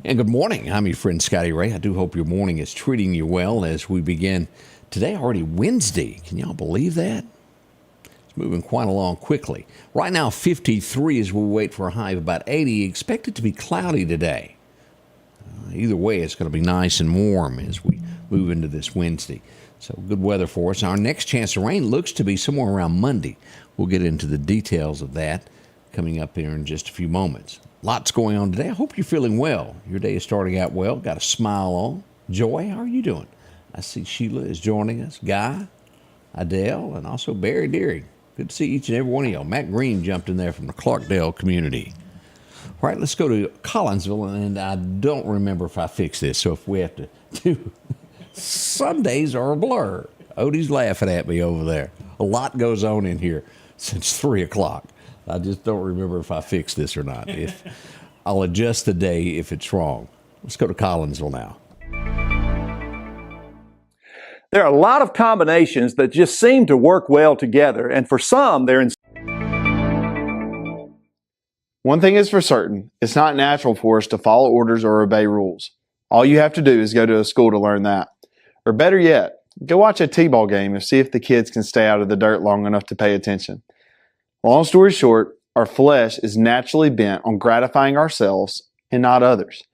And good morning. I'm your friend Scotty Ray. I do hope your morning is treating you well as we begin today, already Wednesday. Can y'all believe that? It's moving quite along quickly. Right now, 53 as we wait for a high of about 80. Expect it to be cloudy today. Either way, it's going to be nice and warm as we move into this Wednesday. So good weather for us. Our next chance of rain looks to be somewhere around Monday. We'll get into the details of that coming up here in just a few moments. Lots going on today. I hope you're feeling well. Your day is starting out well. Got a smile on. Joy, how are you doing? I see Sheila is joining us. Guy, Adele, and also Barry Deering. Good to see each and every one of y'all. Matt Green jumped in there from the Clarkdale community. All right, let's go to Collinsville, and I don't remember if I fixed this, so if we have to do... Some days are a blur. Odie's laughing at me over there. A lot goes on in here since 3 o'clock. I just don't remember if I fixed this or not. If I'll adjust the day if it's wrong. Let's go to Collinsville now. There are a lot of combinations that just seem to work well together, and for some, they're in. One thing is for certain, it's not natural for us to follow orders or obey rules. All you have to do is go to a school to learn that. Or better yet, go watch a t-ball game and see if the kids can stay out of the dirt long enough to pay attention. Long story short, our flesh is naturally bent on gratifying ourselves and not others.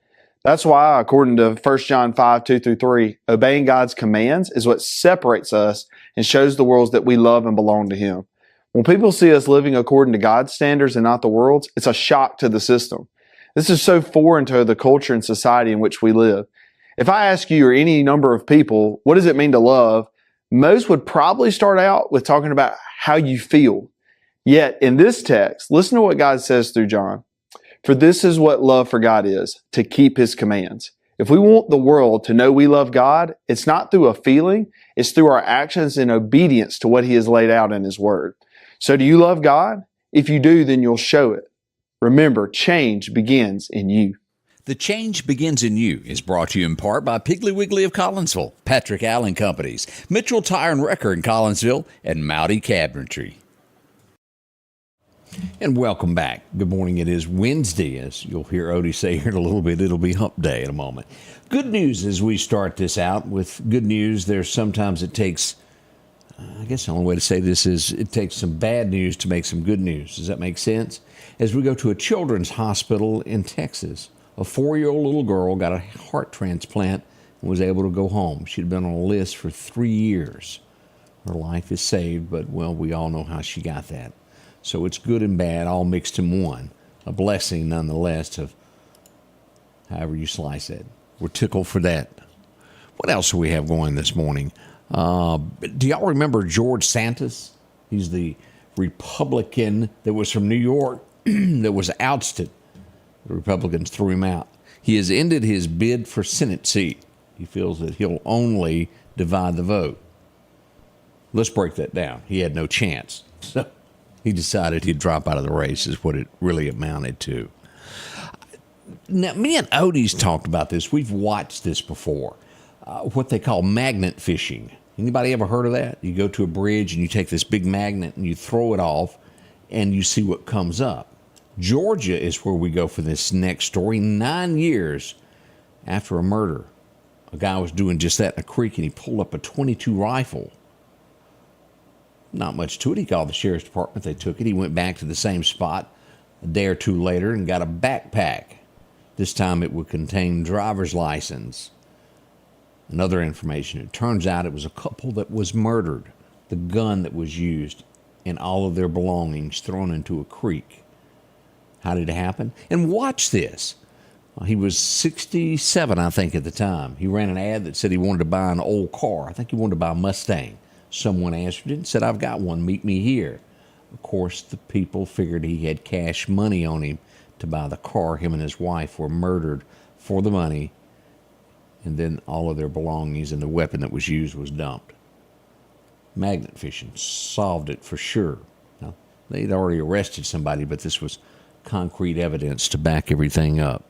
That's why, according to 1 John 5:2-3, obeying God's commands is what separates us and shows the world that we love and belong to Him. When people see us living according to God's standards and not the world's, it's a shock to the system. This is so foreign to the culture and society in which we live. If I ask you or any number of people, what does it mean to love? Most would probably start out with talking about how you feel. Yet, in this text, listen to what God says through John. For this is what love for God is, to keep His commands. If we want the world to know we love God, it's not through a feeling, it's through our actions in obedience to what He has laid out in His Word. So do you love God? If you do, then you'll show it. Remember, change begins in you. The Change Begins in You is brought to you in part by Piggly Wiggly of Collinsville, Patrick Allen Companies, Mitchell Tire and Wrecker in Collinsville, and Mowdy Cabinetry. And welcome back. Good morning. It is Wednesday, as you'll hear Odie say here in a little bit. It'll be hump day in a moment. Good news as we start this out. With good news, there's sometimes it takes, I guess the only way to say this is it takes some bad news to make some good news. Does that make sense? As we go to a children's hospital in Texas, a 4-year-old little girl got a heart transplant and was able to go home. She'd been on a list for 3 years. Her life is saved, but, well, we all know how she got that. So it's good and bad all mixed in one. A blessing nonetheless of however you slice it. We're tickled for that. What else do we have going this morning? Do y'all remember George Santos? He's the Republican that was from New York that was ousted. The Republicans threw him out. He has ended his bid for Senate seat. He feels that he'll only divide the vote. Let's break that down. He had no chance. So he decided he'd drop out of the race is what it really amounted to. Now, me and Odie's talked about this. We've watched this before. What they call magnet fishing. Anybody ever heard of that? You go to a bridge and you take this big magnet and you throw it off and you see what comes up. Georgia is where we go for this next story. 9 years after a murder, a guy was doing just that in a creek and he pulled up a .22 rifle. Not much to it. He called the sheriff's department. They took it. He went back to the same spot a day or two later and got a backpack. This time it would contain driver's license and other information. It turns out it was a couple that was murdered. The gun that was used and all of their belongings thrown into a creek. How did it happen? And watch this. He was 67, I think, at the time. He ran an ad that said he wanted to buy an old car. I think he wanted to buy a Mustang. Someone answered it and said, I've got one. Meet me here. Of course, the people figured he had cash money on him to buy the car. Him and his wife were murdered for the money. And then all of their belongings and the weapon that was used was dumped. Magnet fishing solved it for sure. Now, they'd already arrested somebody, but this was concrete evidence to back everything up.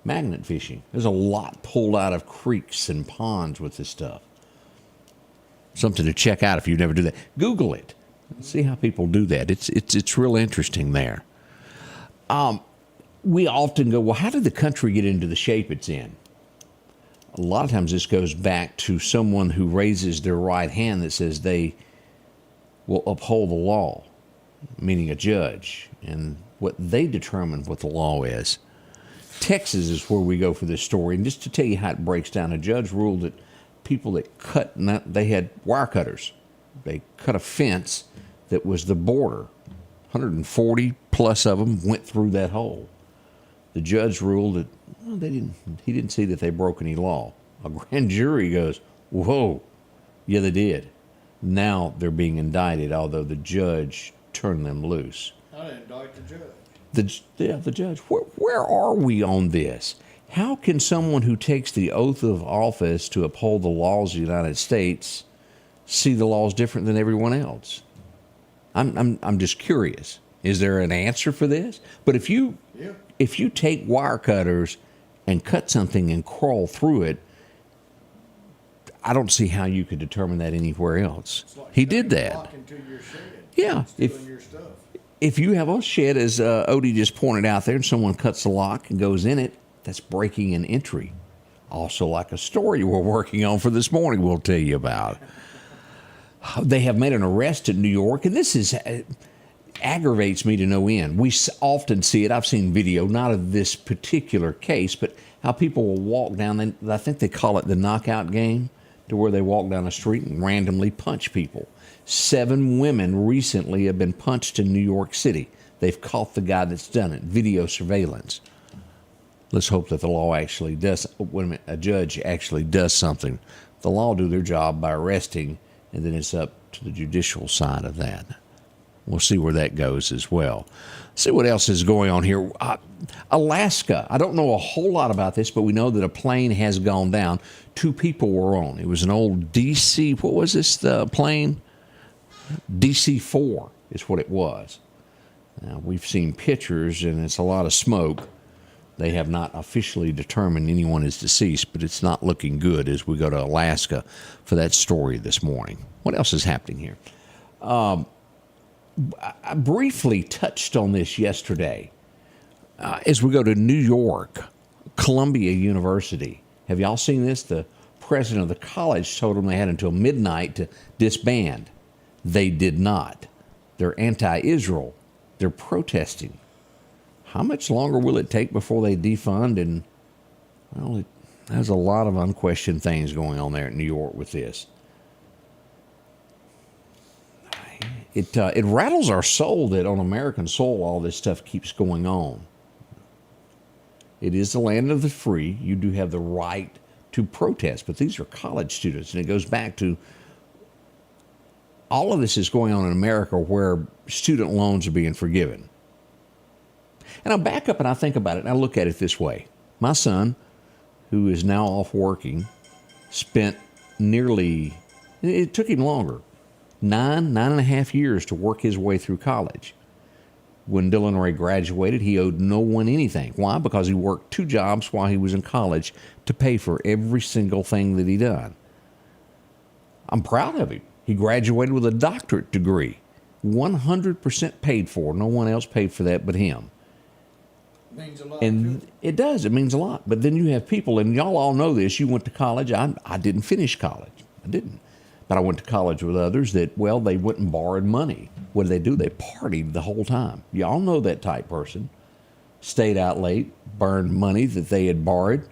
Magnet fishing. There's a lot pulled out of creeks and ponds with this stuff. Something to check out if you never do that. Google it. See how people do that. It's real interesting there. we often go, well, how did the country get into the shape it's in? A lot of times this goes back to someone who raises their right hand that says they will uphold the law, meaning a judge, and what they determine what the law is. Texas is where we go for this story. And just to tell you how it breaks down, a judge ruled that people that they had wire cutters. They cut a fence that was the border. 140 plus of them went through that hole. The judge ruled that he didn't see that they broke any law. A grand jury goes, whoa, yeah, they did. Now they're being indicted, although the judge turned them loose. I didn't indict the judge. The judge. Where are we on this? How can someone who takes the oath of office to uphold the laws of the United States see the laws different than everyone else? I'm just curious. Is there an answer for this? But if you take wire cutters and cut something and crawl through it, I don't see how you could determine that anywhere else. Like he did that. Walking to your shed, Yeah. stealing your stuff. If you have a shed, as Odie just pointed out there, and someone cuts the lock and goes in it, that's breaking an entry. Also, like a story we're working on for this morning, we'll tell you about. They have made an arrest in New York, and this is aggravates me to no end. We often see it. I've seen video, not of this particular case, but how people will walk down, I think they call it the knockout game, to where they walk down the street and randomly punch people. 7 women recently have been punched in New York City. They've caught the guy that's done it. Video surveillance. Let's hope that the law actually does, a judge actually does something. The law will do their job by arresting, and then it's up to the judicial side of that. We'll see where that goes as well. See what else is going on here. Alaska. I don't know a whole lot about this, but we know that a plane has gone down. 2 people were on. It was an old DC, what was this, the plane? DC-4 is what it was. Now, we've seen pictures, and it's a lot of smoke. They have not officially determined anyone is deceased, but it's not looking good as we go to Alaska for that story this morning. What else is happening here? I briefly touched on this yesterday. As we go to New York, Columbia University. Have y'all seen this? The president of the college told them they had until midnight to disband. They did not. They're anti-Israel. They're protesting. How much longer will it take before they defund? And, well, there's a lot of unquestioned things going on there in New York with this. It rattles our soul that on American soil all this stuff keeps going on. It is the land of the free. You do have the right to protest, but these are college students, and it goes back to all of this is going on in America where student loans are being forgiven. And I back up and I think about it, and I look at it this way. My son, who is now off working, spent it took him longer, 9.5 years to work his way through college. When Dylan Ray graduated, he owed no one anything. Why? Because he worked 2 jobs while he was in college to pay for every single thing that he done. I'm proud of him. He graduated with a doctorate degree, 100% paid for. No one else paid for that but him. Means a lot. And it does. It means a lot. But then you have people, and y'all all know this. You went to college. I didn't finish college. I didn't. But I went to college with others that, well, they went and borrowed money. What did they do? They partied the whole time. Y'all know that type person. Stayed out late, burned money that they had borrowed.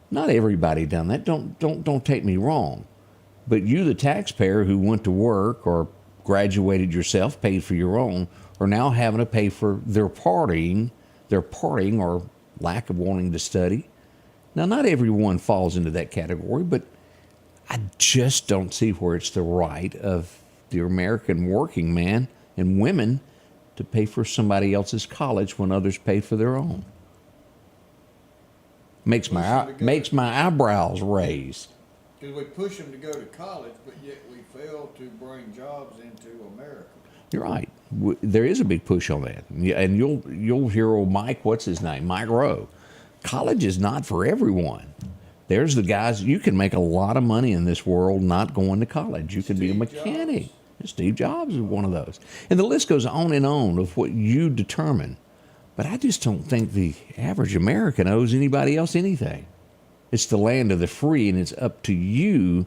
Not everybody done that. Don't take me wrong. But you, the taxpayer who went to work or graduated yourself, paid for your own, are now having to pay for their partying or lack of wanting to study. Now, not everyone falls into that category, but I just don't see where it's the right of the American working man and women to pay for somebody else's college when others pay for their own. Makes my eyebrows raise. Because we push them to go to college, but yet we fail to bring jobs into America. You're right. There is a big push on that, and you'll hear old Mike. What's his name? Mike Rowe. College is not for everyone. There's the guys. You can make a lot of money in this world not going to college. You could be a mechanic. Steve Jobs is one of those, and the list goes on and on of what you determine But I just don't think the average American owes anybody else anything. It's the land of the free, and it's up to you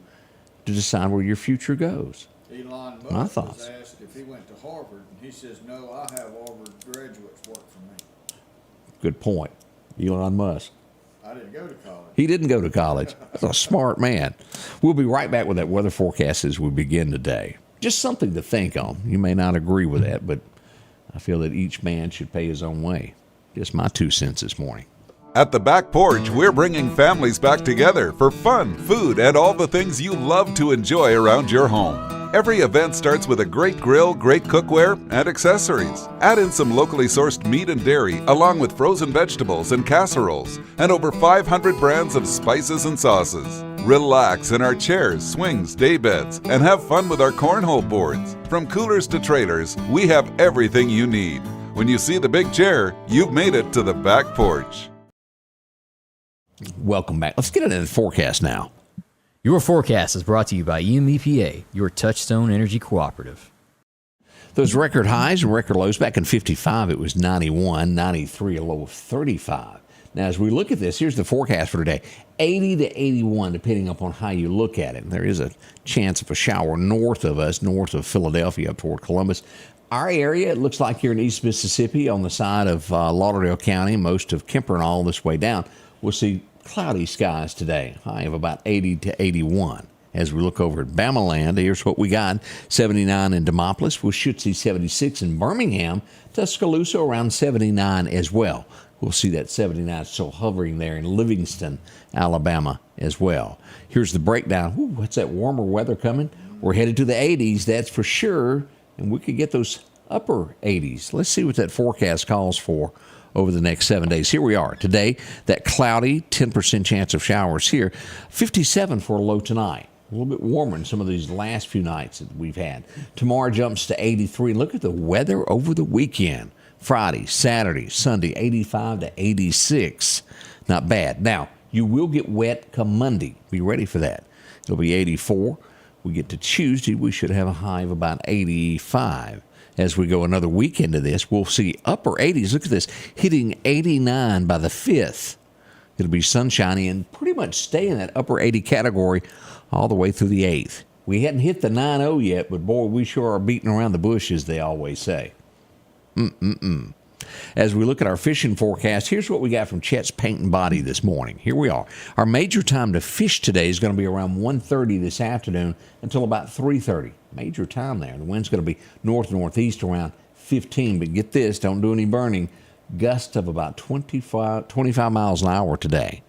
to decide where your future goes. Elon My Musk thoughts. was asked if he went to Harvard, and he says, no, I have Harvard graduates work for me. Good point. Elon Musk. I didn't go to college. He didn't go to college. That's a smart man. We'll be right back with that weather forecast as we begin today. Just something to think on. You may not agree with that, but I feel that each man should pay his own way. Just my 2 cents this morning. At the Back Porch, we're bringing families back together for fun, food, and all the things you love to enjoy around your home. Every event starts with a great grill, great cookware, and accessories. Add in some locally sourced meat and dairy, along with frozen vegetables and casseroles, and over 500 brands of spices and sauces. Relax in our chairs, swings, daybeds, and have fun with our cornhole boards. From coolers to trailers, we have everything you need. When you see the big chair, you've made it to the Back Porch. Welcome back. Let's get into the forecast now. Your forecast is brought to you by EMEPA, your Touchstone Energy Cooperative. Those record highs and record lows back in 55, it was 91, 93, a low of 35. Now, as we look at this, here's the forecast for today. 80 to 81, depending upon how you look at it. There is a chance of a shower north of us, north of Philadelphia up toward Columbus. Our area, it looks like here in East Mississippi on the side of Lauderdale County, most of Kemper and all this way down, we'll see cloudy skies today, high of about 80 to 81. As we look over at Bamaland, here's what we got. 79 in Demopolis. We should see 76 in Birmingham. Tuscaloosa around 79 as well. We'll see that 79 still hovering there in Livingston, Alabama as well. Here's the breakdown. Ooh, what's that warmer weather coming? We're headed to the 80s, that's for sure. And we could get those upper 80s. Let's see what that forecast calls for over the next 7 days. Here we are. Today, that cloudy, 10% chance of showers here. 57 for a low tonight. A little bit warmer than some of these last few nights that we've had. Tomorrow jumps to 83. Look at the weather over the weekend. Friday, Saturday, Sunday, 85 to 86. Not bad. Now, you will get wet come Monday. Be ready for that. It'll be 84. We get to Tuesday, we should have a high of about 85. As we go another week into this, we'll see upper 80s. Look at this, hitting 89 by the 5th. It'll be sunshiny and pretty much stay in that upper 80 category all the way through the 8th. We hadn't hit the 90 yet, but boy, we sure are beating around the bush, as they always say. As we look at our fishing forecast, here's what we got from Chet's Paint and Body this morning. Here we are. Our major time to fish today is going to be around 1:30 this afternoon until about 3:30. Major time there. The wind's going to be north-northeast around 15. But get this, don't do any burning. Gust of about 25 miles an hour today.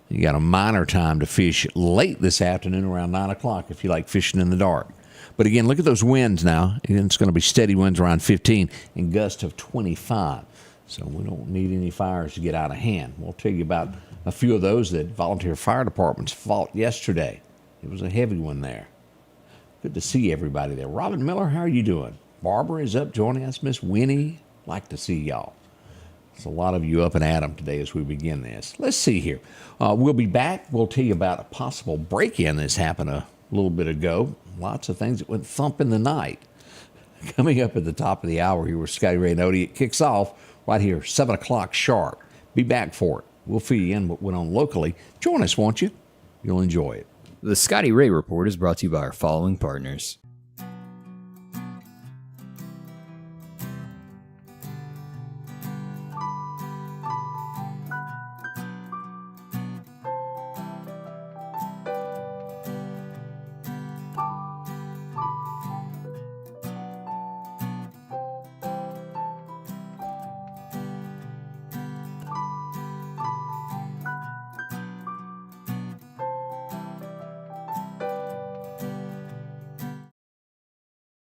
You got a minor time to fish late this afternoon around 9 o'clock if you like fishing in the dark. But again, look at those winds now. It's going to be steady winds around 15 and gust of 25. So we don't need any fires to get out of hand. We'll tell you about a few of those that volunteer fire departments fought yesterday. It was a heavy one there. Good to see everybody there. Robin Miller, how are you doing? Barbara is up joining us. Miss Winnie, like to see y'all. There's a lot of you up and at 'em today as we begin this. Let's see here. We'll be back. We'll tell you about a possible break-in that's happened a little bit ago. Lots of things that went thump in the night. Coming up at the top of the hour here with Scotty Ray Report. It kicks off right here, 7 o'clock sharp. Be back for it. We'll fill you in what went on locally. Join us, won't you? You'll enjoy it. The Scotty Ray Report is brought to you by our following partners.